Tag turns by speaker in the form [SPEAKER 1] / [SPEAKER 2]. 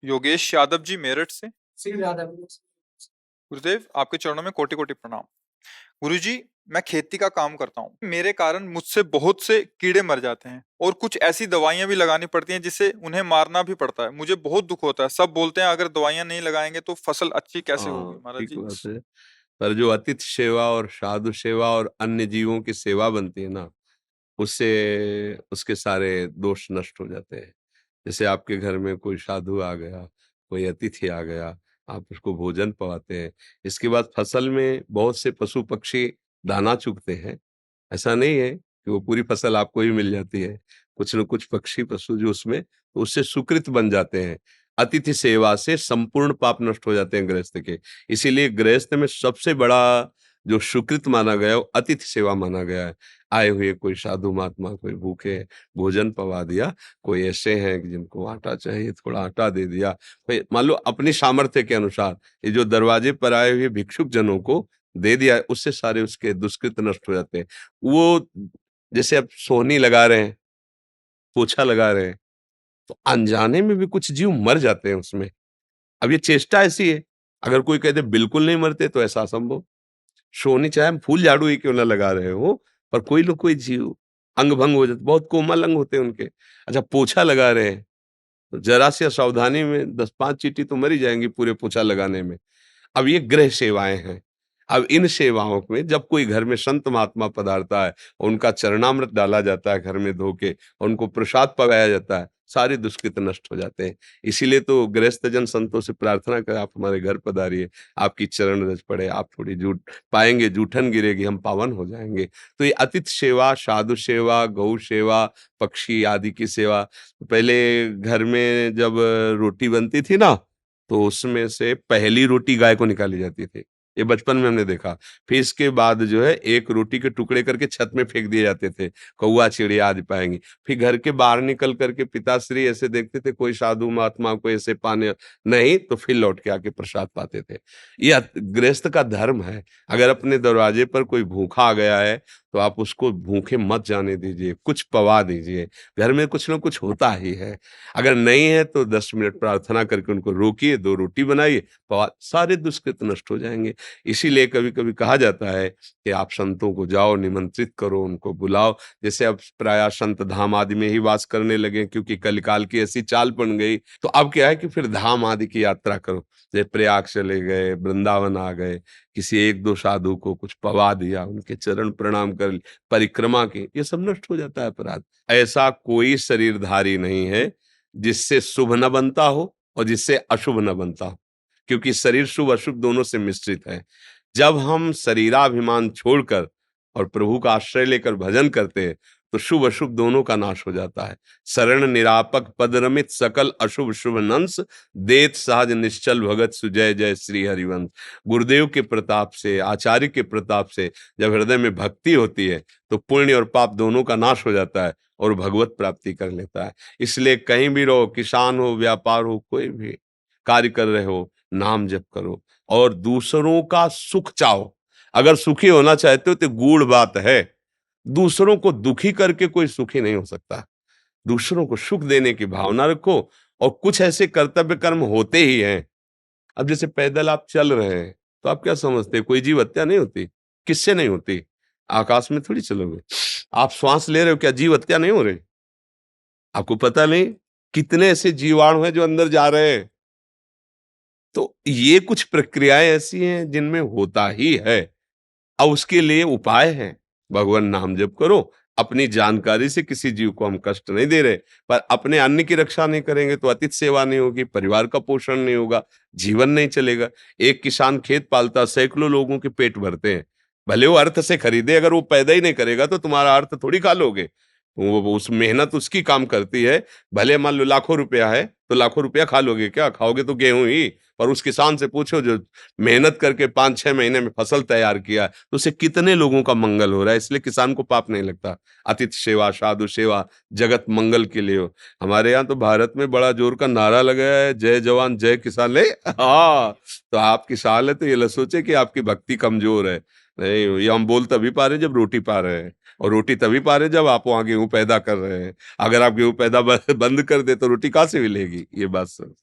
[SPEAKER 1] योगेश यादव जी मेरठ से।
[SPEAKER 2] श्री राधा।
[SPEAKER 1] गुरुदेव आपके चरणों में कोटि कोटि प्रणाम। गुरुजी, मैं खेती का काम करता हूँ। मेरे कारण मुझसे बहुत से कीड़े मर जाते हैं और कुछ ऐसी दवाइयां भी लगानी पड़ती हैं जिससे उन्हें मारना भी पड़ता है। मुझे बहुत दुख होता है। सब बोलते हैं अगर दवाइयां नहीं लगाएंगे तो फसल अच्छी कैसे होगी।
[SPEAKER 3] हाँ,
[SPEAKER 1] महाराज
[SPEAKER 3] ठीक
[SPEAKER 1] जी,
[SPEAKER 3] बात है। पर जो अतिथि सेवा और साधु सेवा और अन्य जीवों की सेवा बनती है ना, उससे उसके सारे दोष नष्ट हो जाते हैं। जैसे आपके घर में कोई साधु आ गया, कोई अतिथि आ गया, आप उसको भोजन पवाते हैं। इसके बाद फसल में बहुत से पशु पक्षी दाना चुगते हैं। ऐसा नहीं है कि वो पूरी फसल आपको ही मिल जाती है। कुछ न कुछ पक्षी पशु जो उसमें तो उससे सुकृत बन जाते हैं। अतिथि सेवा से संपूर्ण पाप नष्ट हो जाते हैं गृहस्थ के। इसीलिए गृहस्थ में सबसे बड़ा जो सुकृत माना गया है, वो अतिथि सेवा माना गया है। आए हुए कोई साधु महात्मा, कोई भूखे भोजन पवा दिया, कोई ऐसे हैं कि जिनको आटा चाहिए, थोड़ा आटा दे दिया। कोई मान लो अपनी सामर्थ्य के अनुसार ये जो दरवाजे पर आए हुए भिक्षुक जनों को दे दिया, उससे सारे उसके दुष्कृत नष्ट हो जाते हैं। वो जैसे अब सोहनी लगा रहे हैं, पोछा लगा रहे हैं, तो अनजाने में भी कुछ जीव मर जाते हैं उसमें। अब ये चेष्टा ऐसी है, अगर कोई कह दे बिल्कुल नहीं मरते तो ऐसा असंभव। सोहनी चाहे हम फूल झाड़ू ही क्यों ना लगा रहे हो, पर कोई न कोई जीव अंग भंग हो जाते, बहुत कोमल अंग होते हैं उनके। अच्छा, पोछा लगा रहे हैं, तो जरा सी असावधानी में 10-5 चींटी तो मर ही जाएंगी पूरे पोछा लगाने में। अब ये गृह सेवाएं हैं। अब इन सेवाओं में जब कोई घर में संत महात्मा पधारता है, उनका चरणामृत डाला जाता है घर में धो के, और उनको प्रसाद पकाया जाता है, सारे दुष्कृत नष्ट हो जाते हैं। इसीलिए तो गृहस्थ जन संतों से प्रार्थना करें, आप हमारे घर पधारिए, आपकी चरण रज पड़े, आप थोड़ी जूठ पाएंगे, जूठन गिरेगी, हम पावन हो जाएंगे। तो ये अतिथि सेवा, साधु सेवा, गौ सेवा, पक्षी आदि की सेवा। पहले घर में जब रोटी बनती थी ना, तो उसमें से पहली रोटी गाय को निकाली जाती थी। ये बचपन में हमने देखा। फिर इसके बाद जो है एक रोटी के टुकड़े करके छत में फेंक दिए जाते थे, कौवा चिड़िया आज पाएंगी। फिर घर के बाहर निकल करके पिताश्री ऐसे देखते थे कोई साधु महात्मा को ऐसे पाने नहीं, तो फिर लौट के आके प्रसाद पाते थे। ये गृहस्थ का धर्म है। अगर अपने दरवाजे पर कोई भूखा आ गया है तो आप उसको भूखे मत जाने दीजिए, कुछ पवा दीजिए। घर में कुछ ना कुछ होता ही है। अगर नहीं है तो 10 मिनट प्रार्थना करके उनको रोकिए, 2 रोटी बनाइए, सारे दुष्कृत नष्ट हो जाएंगे। इसीलिए कभी-कभी कहा जाता है कि आप संतों को जाओ, निमंत्रित करो, उनको बुलाओ। जैसे अब प्रायः संत धाम आदि में ही वास करने लगे, क्योंकि कलिकाल की ऐसी चाल बन गई। तो अब क्या है कि फिर धाम आदि की यात्रा करो। जैसे प्रयाग चले गए, वृंदावन आ गए, किसी 1-2 साधु को कुछ पवा दिया, उनके चरण प्रणाम कर ली, परिक्रमा की, ये सब नष्ट हो जाता है अपराध। ऐसा कोई शरीरधारी नहीं है जिससे शुभ न बनता हो और जिससे अशुभ न बनता हो, क्योंकि शरीर शुभ अशुभ दोनों से मिश्रित है। जब हम शरीराभिमान छोड़कर और प्रभु का आश्रय लेकर भजन करते हैं, तो शुभ अशुभ दोनों का नाश हो जाता है। शरण निरापक पद रमित सकल अशुभ शुभ नंस, देत सहज निश्चल भगत सुजय जय श्री हरिवंश। गुरुदेव के प्रताप से, आचार्य के प्रताप से जब हृदय में भक्ति होती है, तो पुण्य और पाप दोनों का नाश हो जाता है और भगवत प्राप्ति कर लेता है। इसलिए कहीं भी रहो, किसान हो, व्यापार हो, कोई भी कार्य कर रहे हो, नाम जप करो और दूसरों का सुख चाहो। अगर सुखी होना चाहते हो तो गूढ़ बात है, दूसरों को दुखी करके कोई सुखी नहीं हो सकता। दूसरों को सुख देने की भावना रखो, और कुछ ऐसे कर्तव्य कर्म होते ही हैं। अब जैसे पैदल आप चल रहे हैं, तो आप क्या समझते हैं कोई जीव हत्या नहीं होती? किससे नहीं होती? आकाश में थोड़ी चलोगे। आप श्वास ले रहे हो, क्या जीव हत्या नहीं हो रही? आपको पता नहीं कितने ऐसे जीवाणु हैं जो अंदर जा रहे हैं। तो ये कुछ प्रक्रियाएं ऐसी हैं जिनमें होता ही है। अब उसके लिए उपाय है, भगवान नाम जप करो। अपनी जानकारी से किसी जीव को हम कष्ट नहीं दे रहे, पर अपने अन्न की रक्षा नहीं करेंगे तो अतिथि सेवा नहीं होगी, परिवार का पोषण नहीं होगा, जीवन नहीं चलेगा। एक किसान खेत पालता, सैकड़ों लोगों के पेट भरते हैं, भले वो अर्थ से खरीदे, अगर वो पैदा ही नहीं करेगा तो तुम्हारा अर्थ थोड़ी खा लोगे। वो उस मेहनत उसकी काम करती है। भले मान लो लाखों रुपया है, तो लाखों रुपया खा लोगे क्या? खाओगे तो गेहूं ही। पर उस किसान से पूछो जो मेहनत करके 5-6 महीने में फसल तैयार किया, तो उससे कितने लोगों का मंगल हो रहा है। इसलिए किसान को पाप नहीं लगता। अतिथि सेवा, साधु सेवा, जगत मंगल के लिए हो। हमारे यहाँ तो भारत में बड़ा जोर का नारा लगाया है, जय जवान जय किसान। ले हाँ, तो आप किसान है तो ये न सोचे कि आपकी भक्ति कमजोर है। नहीं, ये हम बोल तभी पा रहे हैं जब रोटी पा रहे हैं, और रोटी तभी पा रहे हैं जब आप वहां गेहूं पैदा कर रहे हैं। अगर आप गेहूं पैदा बंद कर दे तो रोटी कहाँ से मिलेगी? ये बात सर।